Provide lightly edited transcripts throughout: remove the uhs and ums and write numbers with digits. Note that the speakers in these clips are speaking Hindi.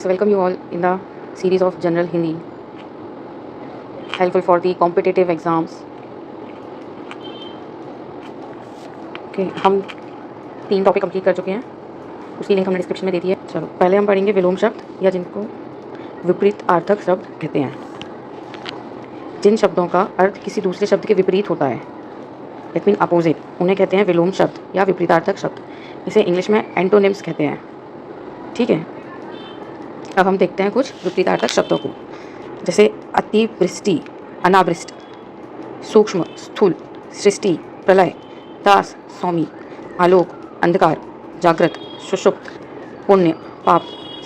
So welcome you all in the series of General Hindi, helpful for the competitive exams. Okay हम 3 टॉपिक कंप्लीट कर चुके हैं, उसकी लिंक हमने डिस्क्रिप्शन में दे दी है। चलो पहले हम पढ़ेंगे विलोम शब्द या जिनको विपरीतार्थक शब्द कहते हैं। जिन शब्दों का अर्थ किसी दूसरे शब्द के विपरीत होता है, दैट मीन अपोजिट, उन्हें कहते हैं विलोम शब्द या विपरीतार्थक शब्द। इसे इंग्लिश में एंटोनिम्स कहते हैं। ठीक है, अब हम देखते हैं कुछ विपरीतार्थक शब्दों को, जैसे अतिवृष्टि, अनावृष्ट, सूक्ष्म, स्थूल, सृष्टि, प्रलय, दास, सौमी, आलोक, अंधकार, जागृत, सुषुप्त, पुण्य, पाप,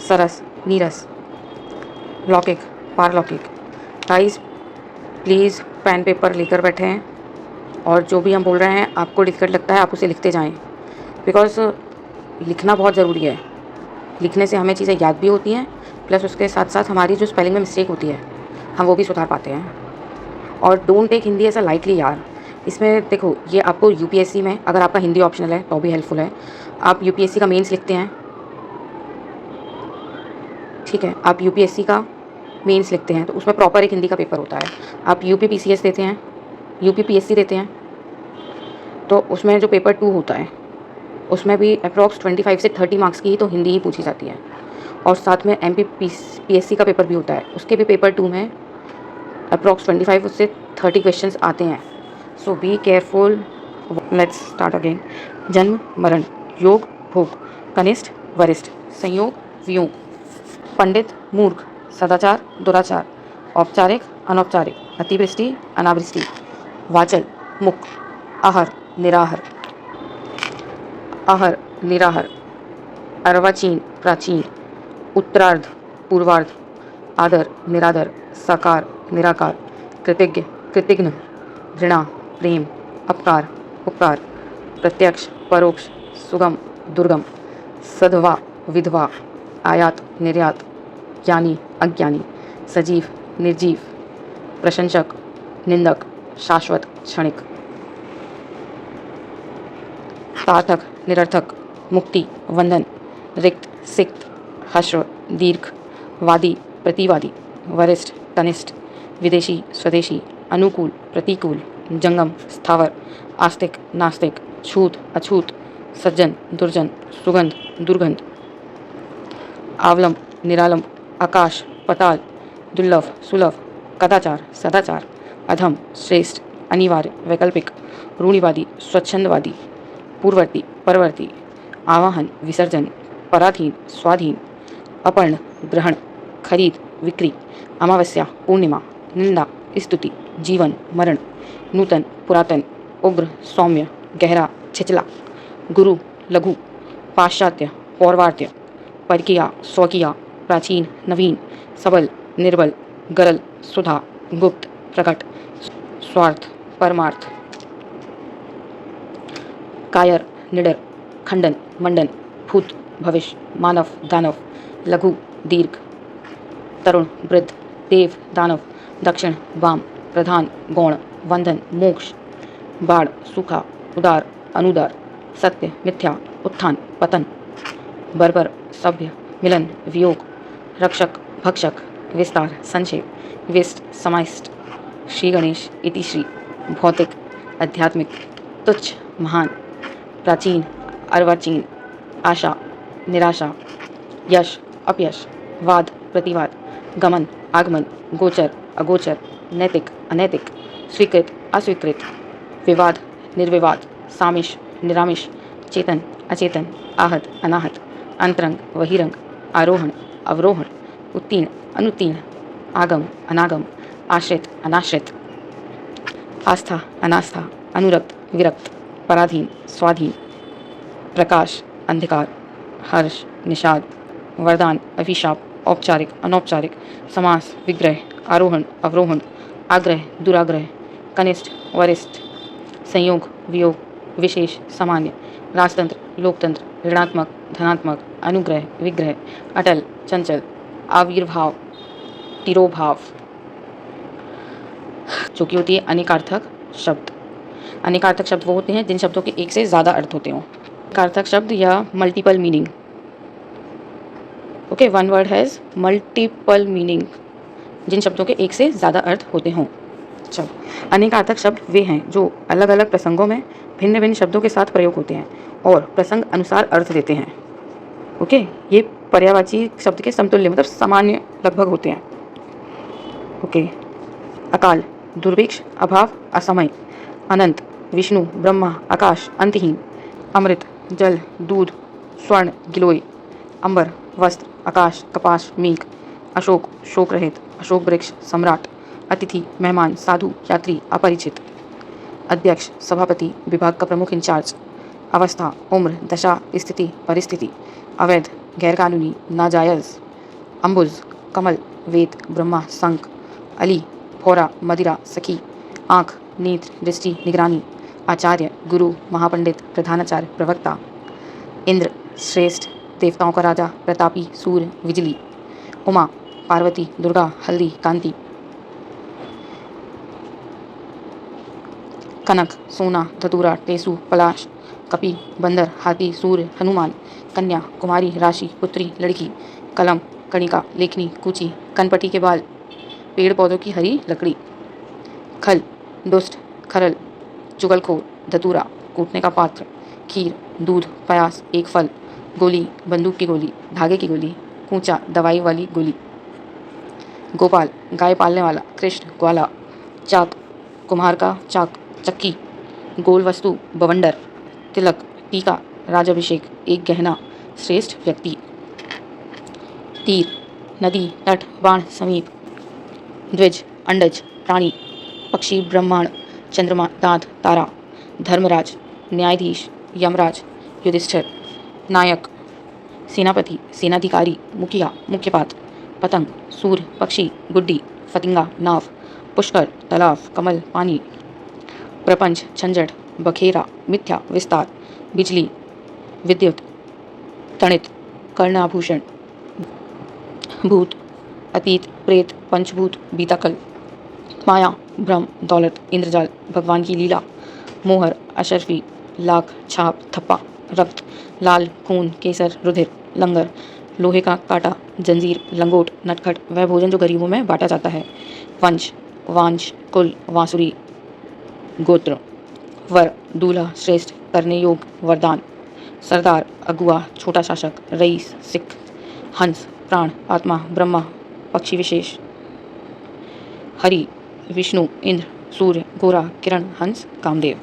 सरस, नीरस, लौकिक, पारलौकिक। गाइस प्लीज़ पेन पेपर लेकर बैठे हैं और जो भी हम बोल रहे हैं आपको डिफिकल्ट लगता है आप उसे लिखते जाएं, बिकॉज लिखना बहुत ज़रूरी है। लिखने से हमें चीज़ें याद भी होती हैं, प्लस उसके साथ साथ हमारी जो स्पेलिंग में मिस्टेक होती है हम वो भी सुधार पाते हैं। और डोंट टेक हिंदी ऐसा लाइटली यार। इसमें देखो, ये आपको यूपीएससी में अगर आपका हिंदी ऑप्शनल है तो भी हेल्पफुल है। आप यूपीएससी का मेंस लिखते हैं, ठीक है, आप यूपीएससी का मेंस लिखते हैं तो उसमें प्रॉपर एक हिंदी का पेपर होता है। आप यूपीपीसीएस देते हैं, यूपीपीएससी देते हैं, तो उसमें जो पेपर 2 होता है उसमें भी अप्रॉक्स 25 से 30 मार्क्स की ही तो हिंदी ही पूछी जाती है। और साथ में एमपीपीएससी का पेपर भी होता है, उसके भी पेपर 2 में अप्रॉक्स 25 से 30 क्वेश्चंस आते हैं। So be careful. Let's start again. जन्म, मरण, योग, भोग, कनिष्ठ, वरिष्ठ, संयोग, वियोग, पंडित, मूर्ख, सदाचार, दुराचार, औपचारिक, अनौपचारिक, अतिवृष्टि, अनावृष्टि, वाचल, मुख, आहर, निराहर, आहर, निराहर, अर्वाचीन, प्राचीन, उत्तरार्ध, पूर्वार्ध, आदर, निरादर, साकार, निराकार, कृतज्ञ, कृतघ्न, घृणा, प्रेम, अपकार, उपकार, प्रत्यक्ष, परोक्ष, सुगम, दुर्गम, सधवा, विधवा, आयात, निर्यात, ज्ञानी, अज्ञानी, सजीव, निर्जीव, प्रशंसक, निंदक, शाश्वत, क्षणिक, सार्थक, निरर्थक, मुक्ति, वंदन, रिक्त, सिक्त, हश्र, दीर्घ, वादी, प्रतिवादी, वरिष्ठ, कनिष्ठ, विदेशी, स्वदेशी, अनुकूल, प्रतिकूल, जंगम, स्थावर, आस्तिक, नास्तिक, छूत, अछूत, सज्जन, दुर्जन, सुगंध, दुर्गंध, आवलंब, निरालंब, आकाश, पताल, दुर्लभ, सुलभ, कदाचार, सदाचार, अधम, श्रेष्ठ, अनिवार्य, वैकल्पिक, रूढ़िवादी, स्वच्छंदवादी, पूर्ववर्ती, परवर्ती, आवाहन, विसर्जन, पराधीन, स्वाधीन, अपर्ण, ग्रहण, खरीद, विक्री, अमावस्या, पूर्णिमा, निंदा, स्तुति, जीवन, मरण, नूतन, पुरातन, उग्र, सौम्य, गहरा, छिचला, गुरु, लघु, पाश्चात्य, पौर्वात्य, परकीया, स्वकीया, प्राचीन, नवीन, सबल, निर्बल, गरल, सुधा, गुप्त, प्रकट, स्वार्थ, परमार्थ, कायर, निडर, खंडन, मंडन, भूत, भविष्य, मानव, दानव, लघु, दीर्घ, तरुण, वृद्ध, देव, दानव, दक्षिण, वाम, प्रधान, गौण, वंदन, मोक्ष, बाढ़, सूखा, उदार, अनुदार, सत्य, मिथ्या, उत्थान, पतन, बर्बर, सभ्य, मिलन, वियोग, रक्षक, भक्षक, विस्तार, संक्षेप, विष्ट, समाइष्ट, श्री गणेश, इति श्री, भौतिक, आध्यात्मिक, तुच्छ, महान, प्राचीन, अर्वाचीन, आशा, निराशा, यश, अपयश, वाद, प्रतिवाद, गमन, आगमन, गोचर, अगोचर, नैतिक, अनैतिक, स्वीकृत, अस्वीकृत, विवाद, निर्विवाद, सामिश, निरामिश, चेतन, अचेतन, आहत, अनाहत, अंतरंग, बहिरंग, आरोहण, अवरोहण, उत्तीर्ण, अनुत्तीर्ण, आगम, अनागम, आश्रित, अनाश्रित, आस्था, अनास्था, अनुरक्त, विरक्त, पराधीन, स्वाधीन, प्रकाश, अंधकार, हर्ष, निषाद, वरदान, अभिशाप, औपचारिक, अनौपचारिक, समास, विग्रह, आरोहण, अवरोहण, आग्रह, दुराग्रह, कनिष्ठ, वरिष्ठ, संयोग, वियोग, विशेष, सामान्य, राजतंत्र, लोकतंत्र, ऋणात्मक, धनात्मक, अनुग्रह, विग्रह, अटल, चंचल, आविर्भाव, तिरोभाव, जो कि होती है अनेकार्थक शब्द। अनेकार्थक शब्द वो होते हैं जिन शब्दों के एक से ज़्यादा अर्थ होते हों। अनेकार्थक शब्द या multiple meaning. Okay, one word has multiple meaning, जिन शब्दों के एक से ज़्यादा अर्थ होते हों। चलो, अनेकार्थक शब्द वे हैं जो अलग अलग प्रसंगों में भिन्न भिन्न शब्दों के साथ प्रयोग होते हैं और प्रसंग अनुसार अर्थ देते हैं। ओके, ये पर्यायवाची शब्द के समतुल्य मतलब सामान्य लगभग होते हैं। ओके, अकाल, दुर्भिक्ष, अभाव, असमय, अनंत, विष्णु, ब्रह्मा, आकाश, अंतहीन, अमृत, जल, दूध, स्वर्ण, गिलोय, अंबर, वस्त्र, आकाश, कपास, मेघ, अशोक, शोक रहित, अशोक वृक्ष, सम्राट, अतिथि, मेहमान, साधु, यात्री, अपरिचित, अध्यक्ष, सभापति, विभाग का प्रमुख इंचार्ज, अवस्था, उम्र, दशा, स्थिति, परिस्थिति, अवैध, गैरकानूनी, नाजायज, अम्बुज, कमल, वेद, ब्रह्मा, शंख, अली, फोरा, मदिरा, सखी, आँख, नेत्र, दृष्टि, निगरानी, आचार्य, गुरु, महापंडित, प्रधानाचार्य, प्रवक्ता, इंद्र, श्रेष्ठ, देवताओं का राजा, प्रतापी, सूर्य, बिजली, उमा, पार्वती, दुर्गा, हल्दी, कांति, कनक, सोना, धतूरा, टेसु, पलाश, कपि, बंदर, हाथी, सूर्य, हनुमान, कन्या, कुमारी, राशि, पुत्री, लड़की, कलम, कणिका, लेखनी, कूची, कनपटी के बाल, पेड़ पौधों की हरी लकड़ी, खल, दुष्ट, खरल, चुगलखोर, धतूरा, कूटने का पात्र, खीर, दूध, प्यास, एक फल, गोली, बंदूक की गोली, धागे की गोली, कूचा, दवाई वाली गोली, गोपाल, गाय पालने वाला, कृष्ण, ग्वाला, चाक, कुम्हार का चाक, चक्की, गोल वस्तु, बवंडर, तिलक, टीका, राजाभिषेक, एक गहना, श्रेष्ठ व्यक्ति, तीर, नदी, तट, बाण, समीप, द्विज, अंडज, प्राणी, पक्षी, ब्रह्मांड, चंद्रमा, दांत, तारा, धर्मराज, न्यायाधीश, यमराज, युधिष्ठिर, नायक, सेनापति, सेनाधिकारी, मुखिया, मुख्यपात्र, पतंग, सूर्य, पक्षी, गुड्डी, फतिंगा, नाव, पुष्कर, तालाब, कमल, पानी, प्रपंच, झंझट, बखेरा, मिथ्या, विस्तार, बिजली, विद्युत, तणित, कर्णाभूषण, भूत, अतीत, प्रेत, पंचभूत, बीताकल, माया, भ्रम, दौलत, इंद्रजाल, भगवान की लीला, मोहर, अशर्फी, लाख, छाप, थप्पा, रक्त, लाल, खून, केसर, रुधिर, लंगर, लोहे का कांटा, जंजीर, लंगोट, नटखट, वह भोजन जो गरीबों में बांटा जाता है, वंश, वांश, कुल, वांसुरी, गोत्र, वर, दूल्हा, श्रेष्ठ, करने योग, वरदान, सरदार, अगुआ, छोटा शासक, रईस, सिख, हंस, प्राण, आत्मा, ब्रह्मा, पक्षी विशेष, हरि, विष्णु, इंद्र, सूर्य, गोरा, किरण, हंस, कामदेव।